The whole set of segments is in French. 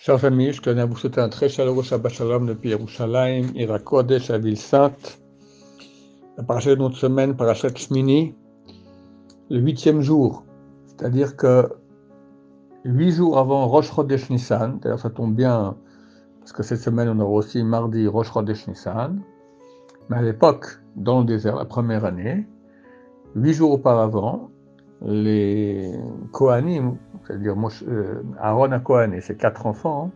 Chers amis, je tenais à vous souhaiter un très chaleureux Shabbat Shalom depuis Yerushalayim, Ira Kodesh, la ville sainte. La paracha de notre semaine, parachat Shmini, le 8e jour, c'est-à-dire que 8 jours avant Rosh Chodesh Nissan, d'ailleurs ça tombe bien, parce que cette semaine on aura aussi mardi Rosh Chodesh Nissan, mais à l'époque, dans le désert, la première année, 8 jours auparavant, les Kohanim, c'est-à-dire Aaron à Kohan et ses 4 enfants,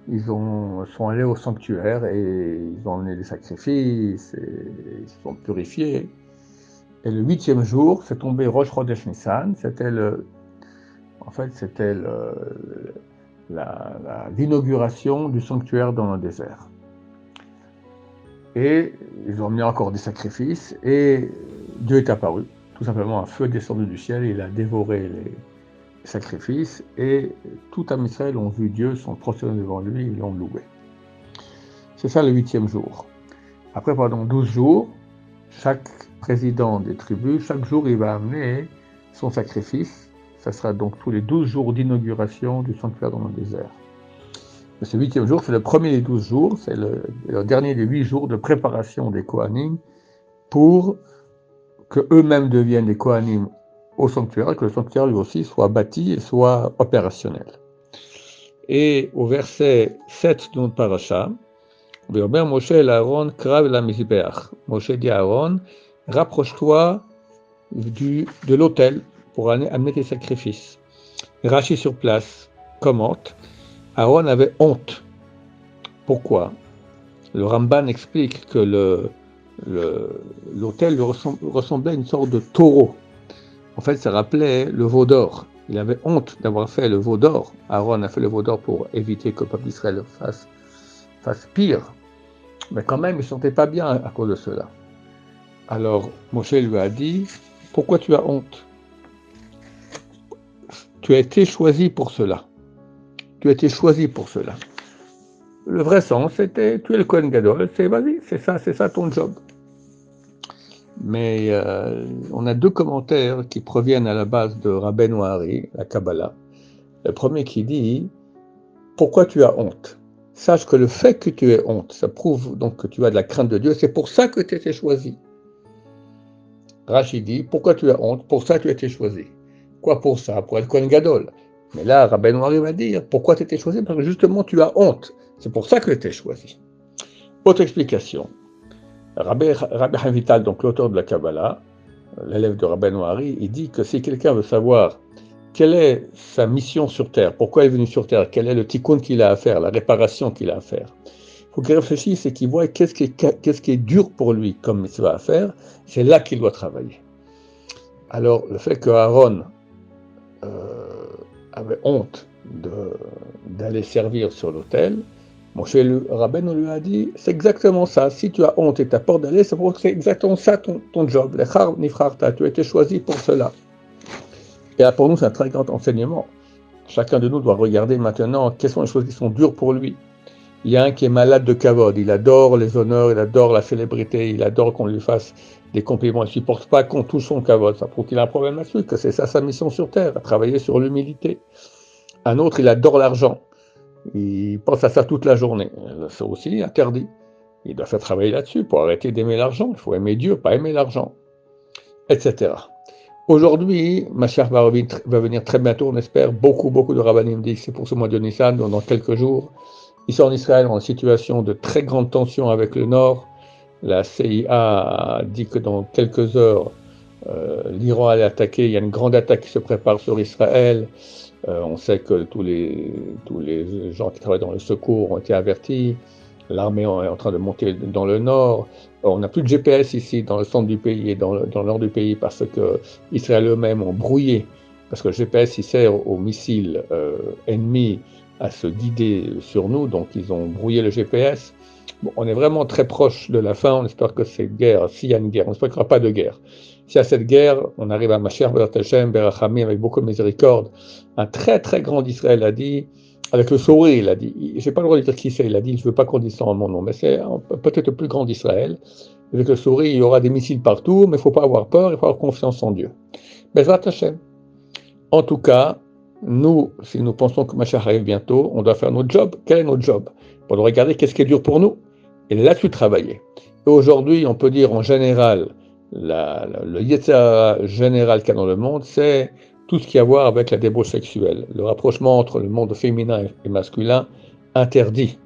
ils sont allés au sanctuaire et ils ont amené des sacrifices, et ils se sont purifiés. Et le 8e jour, c'est tombé Rosh Chodesh Nissan, c'était l'inauguration du sanctuaire dans le désert. Et ils ont amené encore des sacrifices, et Dieu est apparu. Tout simplement, un feu est descendu du ciel, et il a dévoré les sacrifices, et tout Am Israël ont vu Dieu, sont prosternés devant lui, ils l'ont loué. C'est ça le 8e jour. Après, pendant 12 jours, chaque président des tribus, chaque jour, il va amener son sacrifice. Ça sera donc tous les 12 jours d'inauguration du sanctuaire dans le désert. Et ce 8e jour, c'est le premier des 12 jours, c'est le dernier des 8 jours de préparation des Kohanim pour que eux-mêmes deviennent des Kohanim au sanctuaire, et que le sanctuaire lui aussi soit bâti et soit opérationnel. Et au verset 7 de notre paracha, Moshe et Aaron krav la mizbeach. Moshe dit à Aaron, rapproche-toi de l'autel pour amener tes sacrifices. Rachi sur place commente, Aaron avait honte. Pourquoi? Le Ramban explique que l'autel ressemblait à une sorte de taureau. En fait, ça rappelait le veau d'or. Il avait honte d'avoir fait le veau d'or. Aaron a fait le veau d'or pour éviter que le peuple d'Israël fasse pire. Mais quand même, il ne se sentait pas bien à cause de cela. Alors, Moshe lui a dit, pourquoi tu as honte? Tu as été choisi pour cela. Tu as été choisi pour cela. Le vrai sens, c'était, tu es le Kohen Gadol, vas-y, c'est ça ton job. Mais on a 2 commentaires qui proviennent à la base de Rabbeinu Hari, la Kabbalah. Le premier qui dit, pourquoi tu as honte? Sache que le fait que tu aies honte, ça prouve donc que tu as de la crainte de Dieu, c'est pour ça que tu as été choisi. Rashi dit, pourquoi tu as honte? Pour ça tu as été choisi. Quoi pour ça? Pour être Kohen Gadol. Mais là, Rabbeinu Hari va dire, pourquoi tu as été choisi? Parce que justement tu as honte. C'est pour ça que tu as été choisi. Autre explication. Rabbi Chaim Vital, donc l'auteur de la Kabbalah, l'élève de Rabbeinu Hari, il dit que si quelqu'un veut savoir quelle est sa mission sur Terre, pourquoi il est venu sur Terre, quel est le tikkun qu'il a à faire, la réparation qu'il a à faire, il faut qu'il réfléchisse et qu'il voit qu'est-ce qui est dur pour lui comme mitzvah à faire, c'est là qu'il doit travailler. Alors, le fait que Aaron avait honte d'aller servir sur l'autel, Rabbeinu lui a dit, c'est exactement ça, si tu as honte et tu as peur d'aller, c'est exactement ça ton job, lechar nifrarta, tu as été choisi pour cela. Et là pour nous c'est un très grand enseignement. Chacun de nous doit regarder maintenant quelles sont les choses qui sont dures pour lui. Il y a un qui est malade de kavod, il adore les honneurs, il adore la célébrité, il adore qu'on lui fasse des compliments, il ne supporte pas qu'on touche son kavod, ça prouve qu'il a un problème là-dessus, que c'est ça sa mission sur Terre, à travailler sur l'humilité. Un autre, il adore l'argent. Il pense à ça toute la journée. C'est aussi interdit. Il doit faire travailler là-dessus pour arrêter d'aimer l'argent. Il faut aimer Dieu, pas aimer l'argent, etc. Aujourd'hui, Mashiach va venir très bientôt, on espère. Beaucoup de rabbanim disent que c'est pour ce mois de Nissan, dans quelques jours. Ici en Israël, on est en situation de très grande tension avec le Nord. La CIA a dit que dans quelques heures, l'Iran allait attaquer. Il y a une grande attaque qui se prépare sur Israël. On sait que tous les gens qui travaillent dans le secours ont été avertis. L'armée est en train de monter dans le nord. On n'a plus de GPS ici, dans le centre du pays et dans le nord du pays, parce que Israël eux-mêmes ont brouillé. Parce que le GPS, il sert aux missiles ennemis à se guider sur nous, donc ils ont brouillé le GPS. Bon, on est vraiment très proche de la fin. On espère que cette guerre, s'il y a une guerre, on espère qu'il n'y aura pas de guerre. S'il y a cette guerre, on arrive à Mashiach Be'ezrat Hashem, Berachamim, avec beaucoup de miséricorde. Un très très grand d'Israël a dit, avec le sourire, il a dit, j'ai pas le droit de dire qui c'est, il a dit, je veux pas qu'on dise ça en mon nom, mais c'est peut-être le plus grand d'Israël. Avec le sourire, il y aura des missiles partout, mais il faut pas avoir peur, il faut avoir confiance en Dieu. Be'ezrat Hashem. En tout cas, Nous, si nous pensons que Mashiach arrive bientôt, on doit faire notre job. Quel est notre job? Pour regarder qu'est-ce qui est dur pour nous et là-dessus travailler. Et aujourd'hui, on peut dire en général, le Yetzer Hara général qu'il y a dans le monde, c'est tout ce qui a à voir avec la débauche sexuelle. Le rapprochement entre le monde féminin et masculin interdit.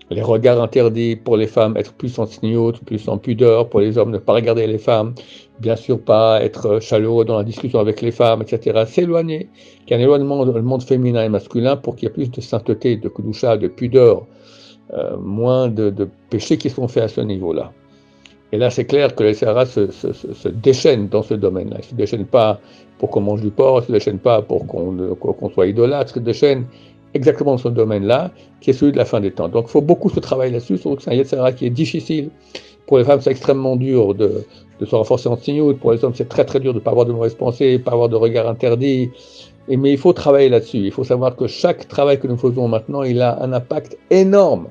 Les regards interdits pour les femmes, être plus en sniout, plus en pudeur, pour les hommes ne pas regarder les femmes, bien sûr pas être chaleureux dans la discussion avec les femmes, etc. S'éloigner, qu'il y ait un éloignement dans le monde féminin et masculin pour qu'il y ait plus de sainteté, de kudusha, de pudeur, moins de péchés qui sont faits à ce niveau-là. Et là, c'est clair que les Sahara se déchaînent dans ce domaine-là. Ils ne se déchaînent pas pour qu'on mange du porc, ils ne se déchaînent pas pour qu'on soit idolâtre, ils se déchaînent exactement dans ce domaine-là, qui est celui de la fin des temps. Donc il faut beaucoup se travailler là-dessus, surtout que c'est un Yetzer Hara qui est difficile. Pour les femmes, c'est extrêmement dur de se renforcer en tzniut. Pour les hommes, c'est très très dur de ne pas avoir de mauvaises pensées, de ne pas avoir de regards interdits. Mais il faut travailler là-dessus. Il faut savoir que chaque travail que nous faisons maintenant, il a un impact énorme.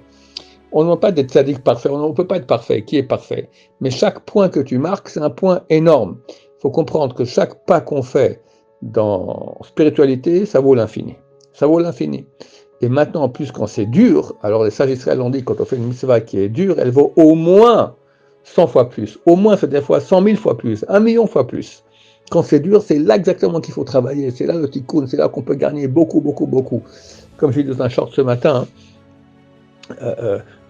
On ne demande pas d'être tzaddik parfait, on ne peut pas être parfait. Qui est parfait? Mais chaque point que tu marques, c'est un point énorme. Il faut comprendre que chaque pas qu'on fait dans spiritualité, ça vaut l'infini. Ça vaut l'infini. Et maintenant, en plus, quand c'est dur, alors les sages Israël ont dit, quand on fait une mitzvah qui est dure, elle vaut au moins 100 fois plus. Au moins, c'est des fois 100 000 fois plus, 1 million fois plus. Quand c'est dur, c'est là exactement qu'il faut travailler. C'est là le tikkun, c'est là qu'on peut gagner beaucoup, beaucoup, beaucoup. Comme j'ai dit dans un short ce matin,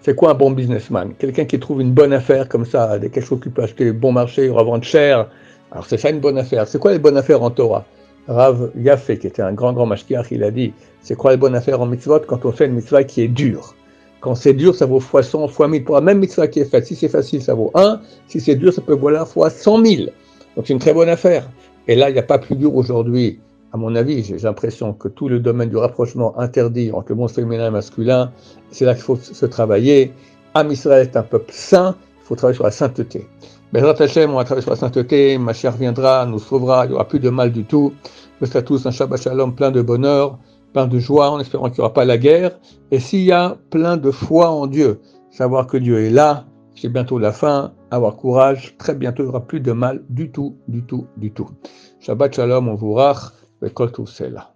c'est quoi un bon businessman? Quelqu'un qui trouve une bonne affaire comme ça, quelque chose qui peut acheter bon marché, revendre cher. Alors c'est ça une bonne affaire. C'est quoi les bonnes affaires en Torah? Rav Yafé, qui était un grand mashkiach, il a dit, c'est quoi les bonnes affaires en mitzvot quand on fait une mitzvah qui est dure? Quand c'est dur, ça vaut fois 100, fois 1000. Pour la même mitzvah qui est faite, si c'est facile, ça vaut 1. Si c'est dur, ça peut valoir fois 100 000. Donc c'est une très bonne affaire. Et là, il n'y a pas plus dur aujourd'hui. À mon avis, j'ai l'impression que tout le domaine du rapprochement interdit entre le monde féminin et masculin, c'est là qu'il faut se travailler. Am Israël est un peuple saint, il faut travailler sur la sainteté. Bezrat Hashem, on va travailler sur la sainteté, Mashiach viendra, nous sauvera, il n'y aura plus de mal du tout. Nous souhaitons tous un Shabbat Shalom plein de bonheur, plein de joie, en espérant qu'il n'y aura pas la guerre. Et s'il y a plein de foi en Dieu, savoir que Dieu est là, c'est bientôt la fin, avoir courage, très bientôt il n'y aura plus de mal du tout, du tout, du tout. Shabbat Shalom, on vous rach, et kol tout c'est là.